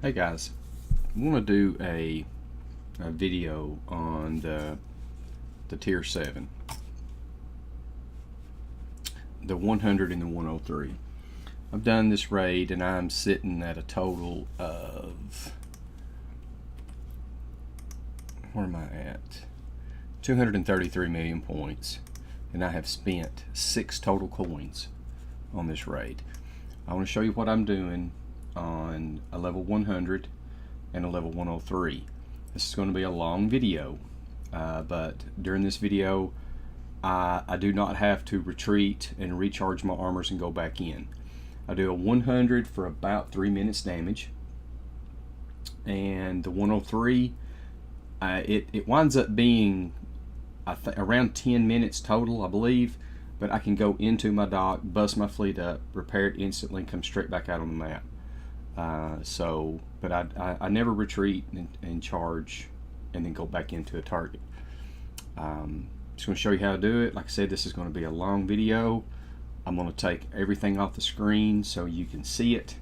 Hey guys, I want to do a video on the Tier 7, the 100 and the 103. I've done this raid and I'm sitting at a total of, where am I at? 233 million points, and I have spent 6 total coins on this raid. I want to show you what I'm doing on a level 100 and a level 103. This is going to be a long video, but during this video I do not have to retreat and recharge my armors and go back in. I do a 100 for about 3 minutes damage, and the 103 it winds up being around 10 minutes total, I believe, but I can go into my dock, bust my fleet up, repair it instantly, and come straight back out on the map. But I never retreat and charge and then go back into a target. Just going to show you how to do it. Like I said, this is going to be a long video. I'm going to take everything off the screen so you can see it,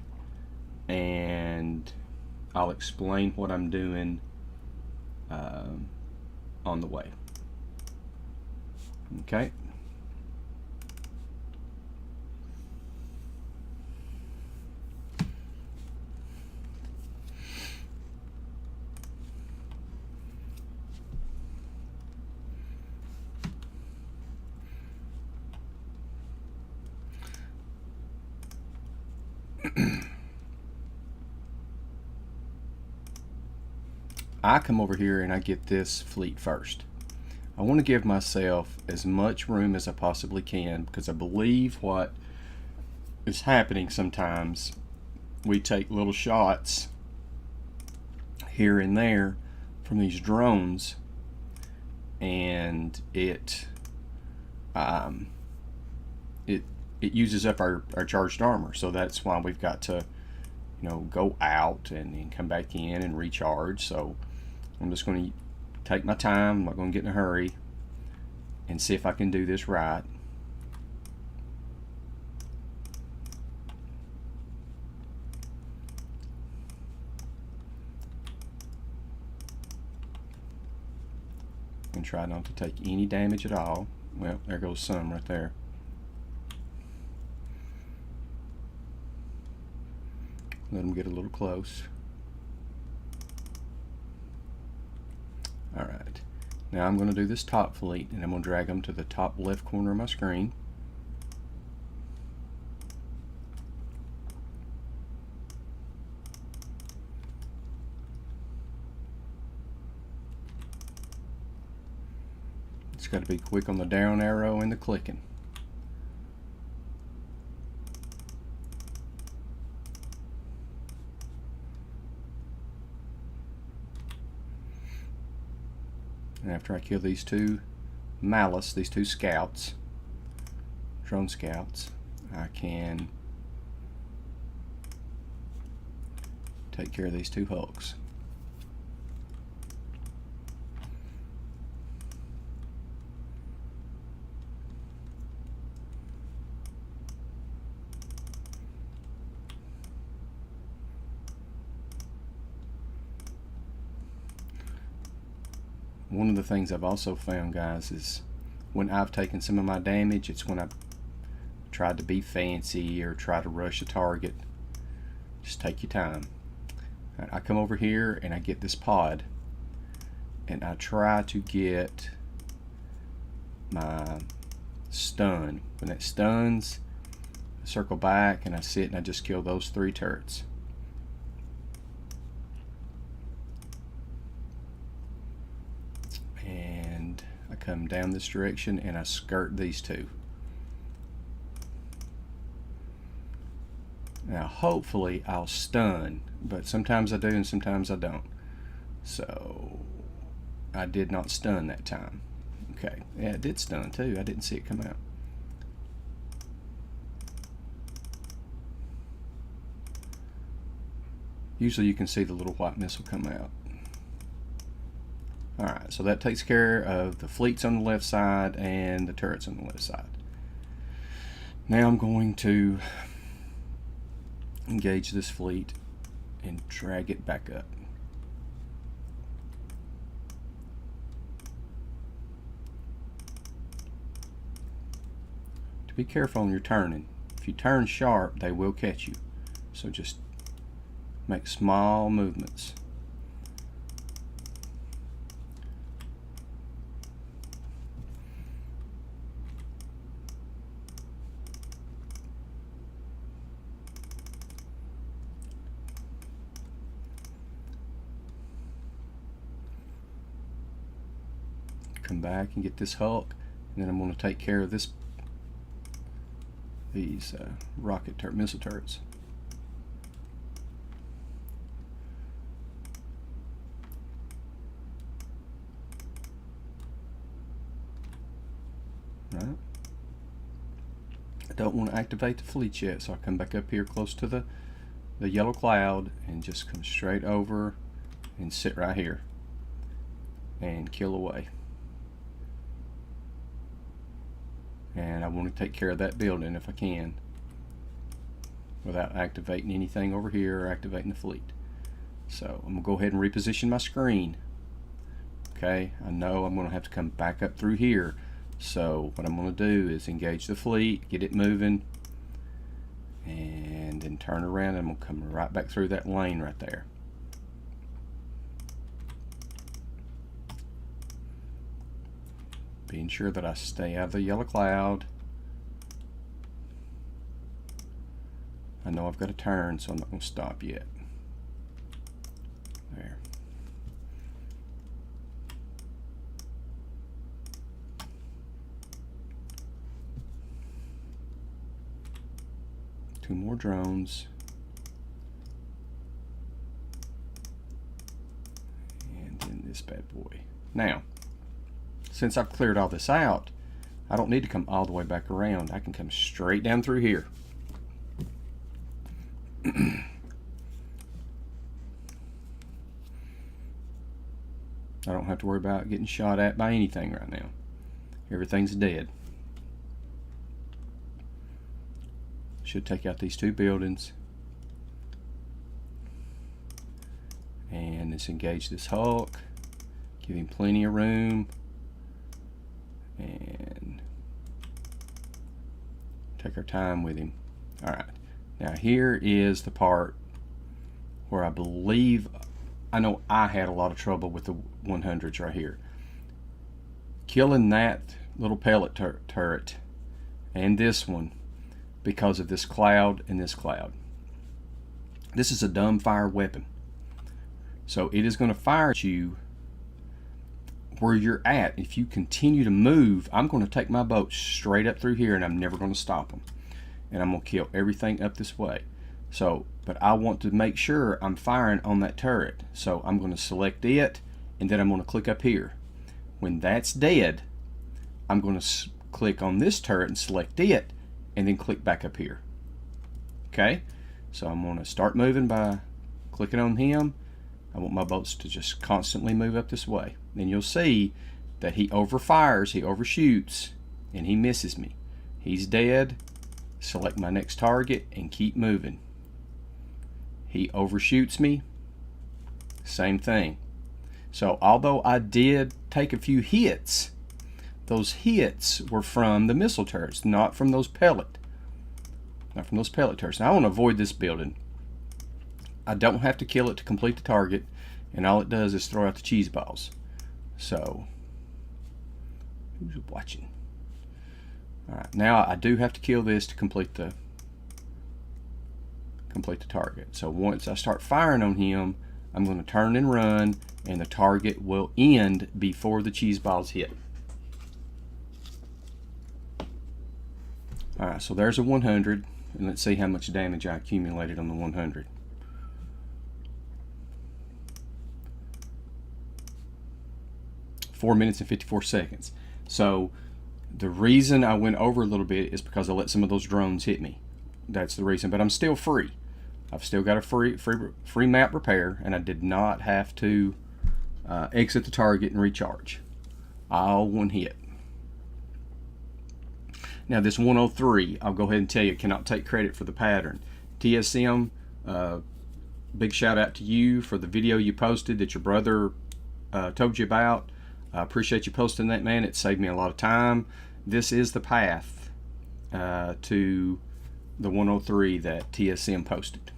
and I'll explain what I'm doing on the way. Okay. I come over here and I get this fleet first. I want to give myself as much room as I possibly can, because I believe what is happening sometimes, we take little shots here and there from these drones, and it uses up our charged armor. So that's why we've got to, go out and then come back in and recharge. So I'm just going to take my time. I'm not going to get in a hurry, and see if I can do this right. And try not to take any damage at all. Well, there goes some right there. Let them get a little close. Alright, now I'm going to do this top fleet, and I'm going to drag them to the top left corner of my screen. It's got to be quick on the down arrow and the clicking. And after I kill these two Malice, these two scouts, drone scouts, I can take care of these two Hulks. One of the things I've also found, guys, is when I've taken some of my damage, it's when I've tried to be fancy or try to rush a target. Just take your time. I come over here and I get this pod, and I try to get my stun. When it stuns, I circle back and I sit and I just kill those 3 turrets. I come down this direction and I skirt these 2. Now hopefully I'll stun, but sometimes I do and sometimes I don't. So I did not stun that time. Okay, yeah, it did stun too. I didn't see it come out. Usually you can see the little white missile come out. Alright, so that takes care of the fleets on the left side and the turrets on the left side. Now I'm going to engage this fleet and drag it back up. Be careful when you're turning. If you turn sharp, they will catch you. So just make small movements. Come back and get this hulk, and then I'm going to take care of these missile turrets. Right. I don't want to activate the fleet yet, so I come back up here close to the yellow cloud and just come straight over and sit right here and kill away. And I want to take care of that building if I can without activating anything over here or activating the fleet. So I'm going to go ahead and reposition my screen. Okay, I know I'm going to have to come back up through here. So what I'm going to do is engage the fleet, get it moving, and then turn around, and I'm going to come right back through that lane right there. Being sure that I stay out of the yellow cloud. I know I've got to turn, so I'm not going to stop yet. There. Two more drones. And then this bad boy. Now, since I've cleared all this out, I don't need to come all the way back around. I can come straight down through here. I don't have to worry about getting shot at by anything right now. Everything's dead. Should take out these two buildings. And let's engage this Hulk. Give him plenty of room. And take our time with him. Alright, now here is the part where I believe, I know I had a lot of trouble with the 100s right here. Killing that little pellet turret and this one because of this cloud and this cloud. This is a dumb fire weapon. So it is going to fire at you where you're at. If you continue to move, I'm going to take my boat straight up through here and I'm never going to stop them. And I'm going to kill everything up this way. So, but I want to make sure I'm firing on that turret. So I'm going to select it and then I'm going to click up here. When that's dead, I'm going to click on this turret and select it and then click back up here. Okay, so I'm going to start moving by clicking on him. I want my boats to just constantly move up this way. Then you'll see that he overfires, he overshoots, and he misses me. He's dead. Select my next target and keep moving. He overshoots me. Same thing. So although I did take a few hits, those hits were from the missile turrets, not from those pellet. Not from those pellet turrets. Now I want to avoid this building. I don't have to kill it to complete the target, and all it does is throw out the cheese balls. So, who's watching? Alright, now I do have to kill this to complete the target. So once I start firing on him, I'm going to turn and run, and the target will end before the cheese balls hit. Alright, so there's a 100, and let's see how much damage I accumulated on the 100. Four minutes and 54 seconds. So the reason I went over a little bit is because I let some of those drones hit me. That's the reason, but I'm still free. I've still got a free map repair, and I did not have to exit the target and recharge. All one hit. Now this 103, I'll go ahead and tell you, cannot take credit for the pattern. TSM big shout out to you for the video you posted that your brother told you about. I appreciate you posting that, man. It saved me a lot of time. This is the path to the 103 that TSM posted.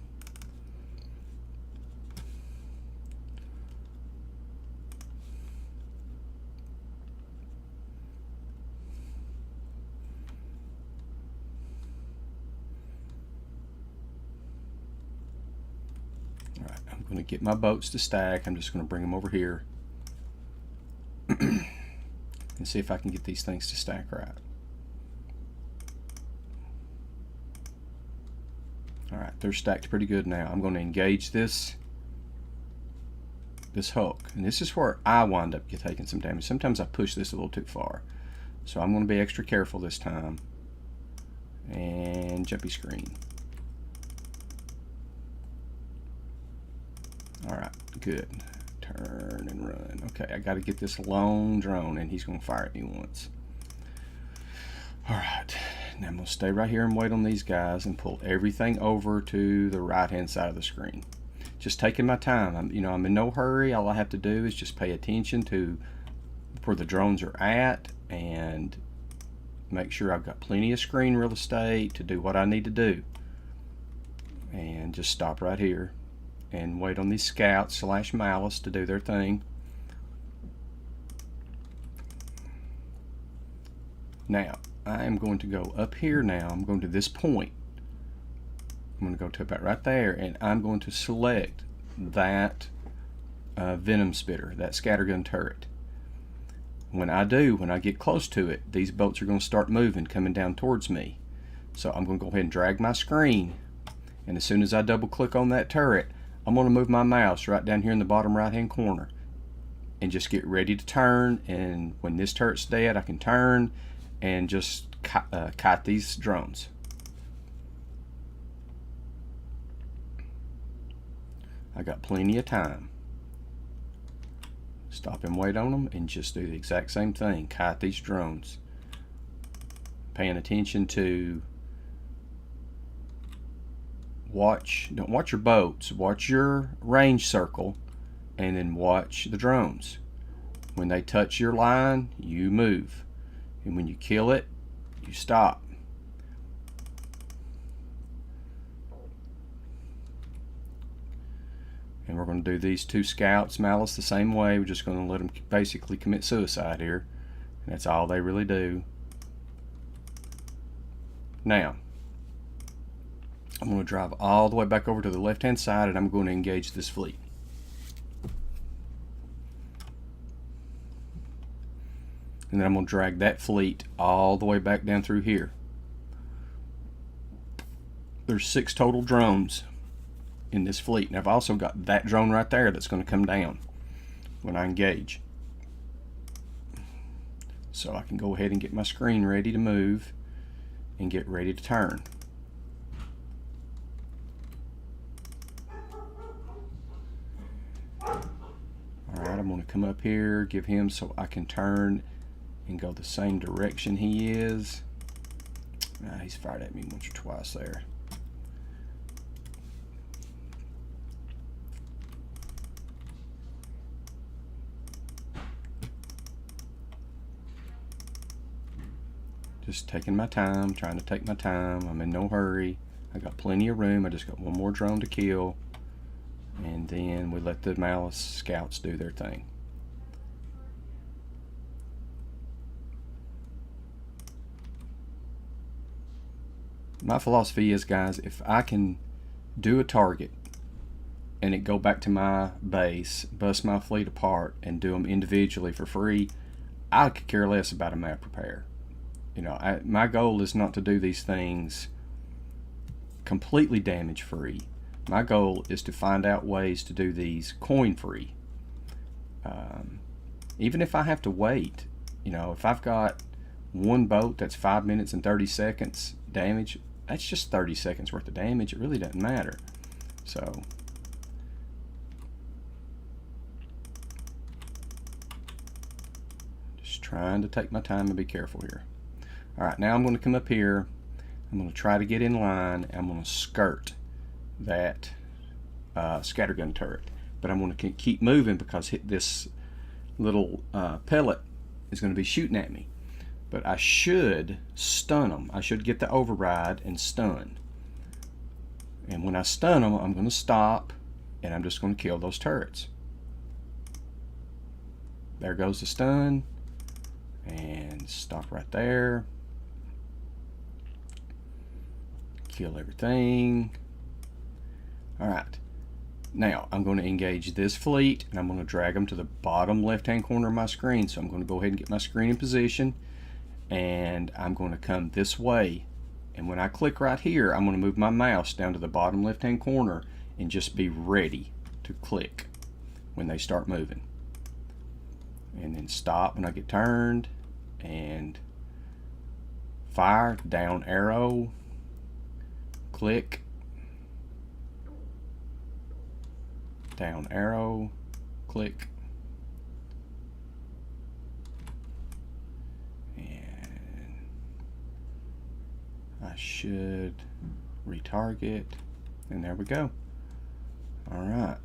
All right, I'm going to get my boats to stack. I'm just going to bring them over here and see if I can get these things to stack right. All right, they're stacked pretty good now. I'm going to engage this hook, and this is where I wind up taking some damage. Sometimes I push this a little too far, so I'm going to be extra careful this time. And jumpy screen. All right, good. Turn and run. Okay, I got to get this lone drone, and he's going to fire at me once. All right, now I'm going to stay right here and wait on these guys and pull everything over to the right-hand side of the screen. Just taking my time. I'm in no hurry. All I have to do is just pay attention to where the drones are at and make sure I've got plenty of screen real estate to do what I need to do. And just stop right here and wait on these scouts / malice to do their thing. Now, I am going to go up here now. I'm going to this point. I'm going to go to about right there, and I'm going to select that venom spitter, that scattergun turret. When I get close to it, these boats are going to start moving, coming down towards me. So I'm going to go ahead and drag my screen, and as soon as I double click on that turret, I'm going to move my mouse right down here in the bottom right hand corner and just get ready to turn. And when this turret's dead, I can turn and just kite these drones. I got plenty of time. Stop and wait on them and just do the exact same thing. Kite these drones. Paying attention to don't watch your boats, watch your range circle, and then watch the drones. When they touch your line, you move. And when you kill it, you stop. And we're going to do these two scouts, Malice, the same way. We're just going to let them basically commit suicide here. And that's all they really do. Now, I'm going to drive all the way back over to the left-hand side, and I'm going to engage this fleet. And then I'm going to drag that fleet all the way back down through here. There's 6 total drones in this fleet, and I've also got that drone right there that's going to come down when I engage. So I can go ahead and get my screen ready to move and get ready to turn. Alright, I'm going to come up here, give him so I can turn and go the same direction he is. He's fired at me once or twice there. Just taking my time, trying to take my time. I'm in no hurry. I got plenty of room. I just got one more drone to kill. And then we let the Malice scouts do their thing. My philosophy is, guys, if I can do a target and it go back to my base, bust my fleet apart, and do them individually for free, I could care less about a map repair. My goal is not to do these things completely damage free. My goal is to find out ways to do these coin free. Even if I have to wait, if I've got one boat that's 5 minutes and 30 seconds damage, that's just 30 seconds worth of damage. It really doesn't matter. So just trying to take my time and be careful here. Alright, now I'm going to come up here. I'm going to try to get in line. I'm going to skirt that scattergun turret. But I'm going to keep moving because this little pellet is going to be shooting at me. But I should stun them. I should get the override and stun. And when I stun them, I'm going to stop, and I'm just going to kill those turrets. There goes the stun. And stop right there. Kill everything. Alright. Now, I'm going to engage this fleet, and I'm going to drag them to the bottom left-hand corner of my screen. So I'm going to go ahead and get my screen in position, and I'm going to come this way. And when I click right here, I'm going to move my mouse down to the bottom left-hand corner and just be ready to click when they start moving. And then stop when I get turned, and fire, down arrow, click, down arrow, click, and I should retarget, and there we go. All right.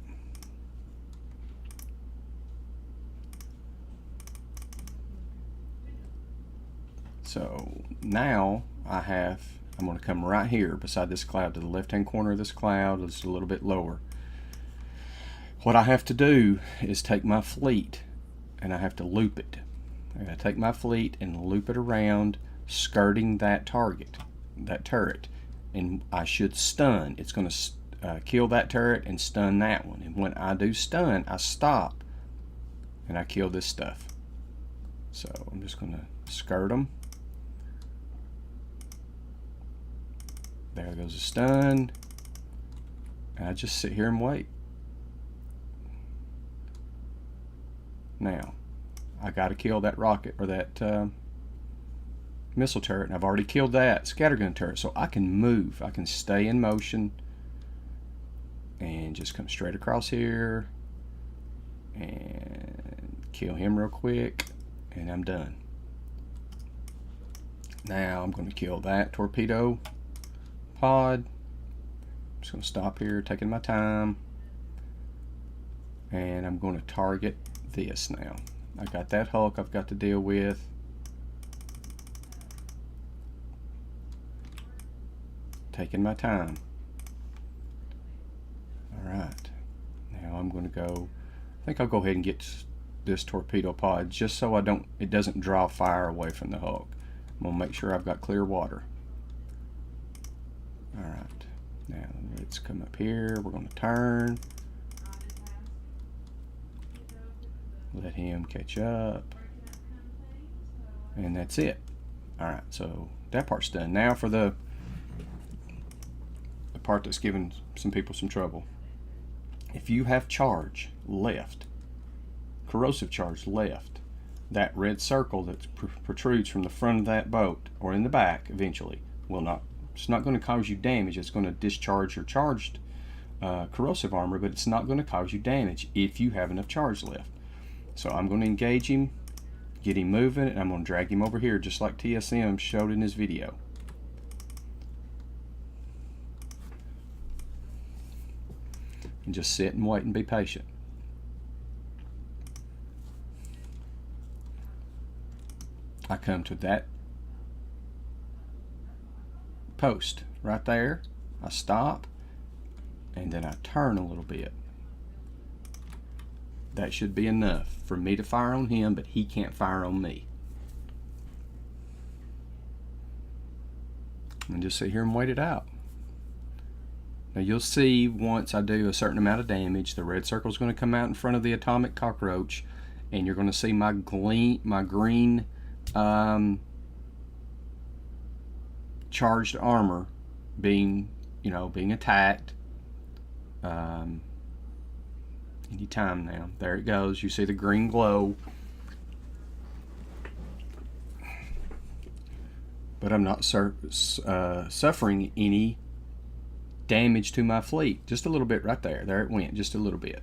So now I'm going to come right here beside this cloud to the left-hand corner of this cloud. It's a little bit lower. What I have to do is take my fleet and I have to loop it. I got to take my fleet and loop it around, skirting that target, that turret, and I should stun. It's going to kill that turret and stun that one. And when I do stun, I stop and I kill this stuff. So I'm just going to skirt them. There goes a stun, and I just sit here and wait. Now, I got to kill that rocket or that missile turret, and I've already killed that scattergun turret, so I can move. I can stay in motion and just come straight across here and kill him real quick, and I'm done. Now I'm going to kill that torpedo pod. I'm just going to stop here, taking my time, and I'm going to target this now. I got that Hulk I've got to deal with. Taking my time. Alright, now I'm going to go, I think I'll go ahead and get this torpedo pod just so it doesn't draw fire away from the Hulk. I'm going to make sure I've got clear water. Alright, now let's come up here. We're going to turn. Let him catch up. And that's it. Alright, so that part's done. Now for the part that's giving some people some trouble. If you have charge left, corrosive charge left, that red circle that protrudes from the front of that boat, or in the back eventually, it's not going to cause you damage. It's going to discharge your charged corrosive armor, but it's not going to cause you damage if you have enough charge left. So I'm going to engage him, get him moving, and I'm going to drag him over here just like TSM showed in his video. And just sit and wait and be patient. I come to that post right there, I stop, and then I turn a little bit. That should be enough for me to fire on him, but he can't fire on me. And just sit here and wait it out. Now you'll see once I do a certain amount of damage, the red circle is going to come out in front of the atomic cockroach, and you're going to see my green charged armor being attacked any time now. There it goes. You see the green glow. But I'm not suffering any damage to my fleet. Just a little bit right there. There it went. Just a little bit.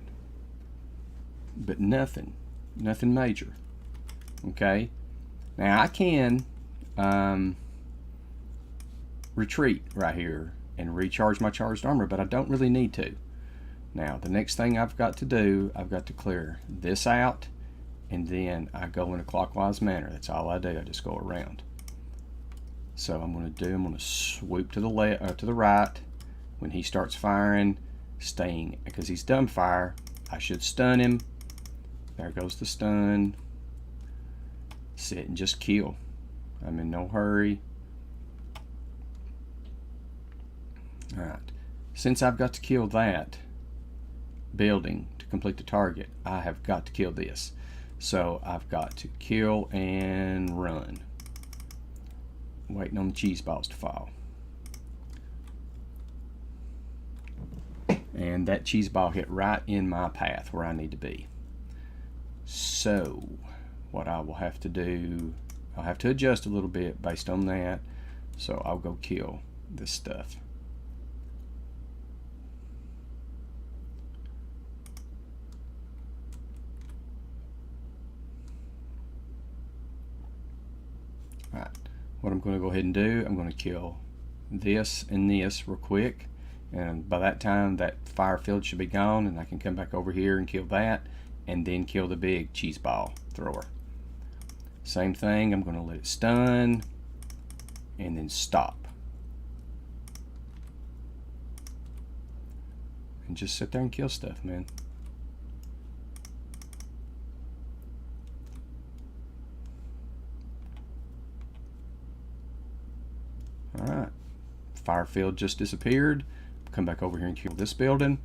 But nothing major. Okay. Now I can retreat right here and recharge my charged armor, but I don't really need to. Now the next thing I've got to do, I've got to clear this out, and then I go in a clockwise manner. That's all I do. I just go around. So I'm going to swoop to the left, to the right. When he starts firing, staying, because he's done fire, I should stun him. There goes the stun. Sit and just kill. I'm in no hurry. Alright. Since I've got to kill that building to complete the target, I have got to kill this. So I've got to kill and run. Waiting on the cheese balls to fall. And that cheese ball hit right in my path where I need to be. So what I will have to do, I'll have to adjust a little bit based on that. So I'll go kill this stuff. Alright, what I'm going to go ahead and do, I'm going to kill this and this real quick, and by that time that fire field should be gone, and I can come back over here and kill that, and then kill the big cheese ball thrower. Same thing, I'm going to let it stun and then stop, and just sit there and kill stuff, man. Alright, fire field just disappeared. Come back over here and kill this building.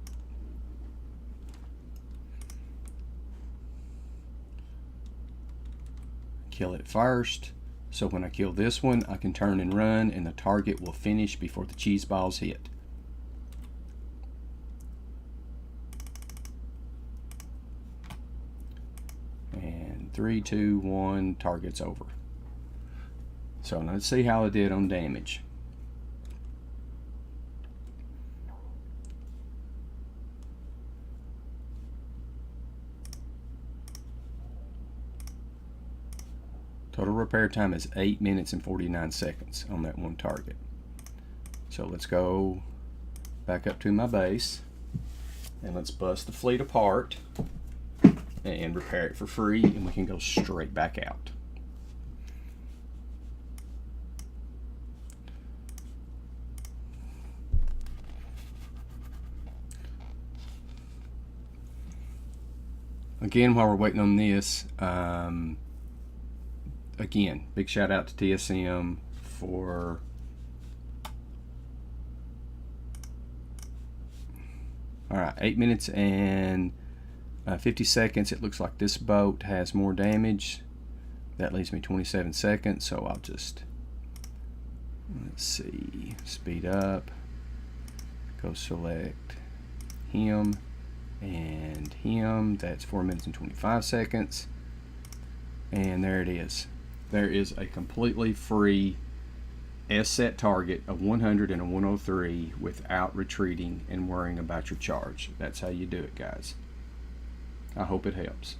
Kill it first, so when I kill this one, I can turn and run, and the target will finish before the cheese balls hit. And 3, 2, 1, target's over. So now let's see how I did on damage. Total repair time is 8 minutes and 49 seconds on that one target. So let's go back up to my base, and let's bust the fleet apart and repair it for free, and we can go straight back out. Again, while we're waiting on this, again, big shout out to TSM for alright, 8 minutes and 50 seconds. It looks like this boat has more damage. That leaves me 27 seconds, so I'll just, let's see, speed up, go select him and him. That's 4 minutes and 25 seconds, and there it is. There is a completely free S-set target of 100 and a 103 without retreating and worrying about your charge. That's how you do it, guys. I hope it helps.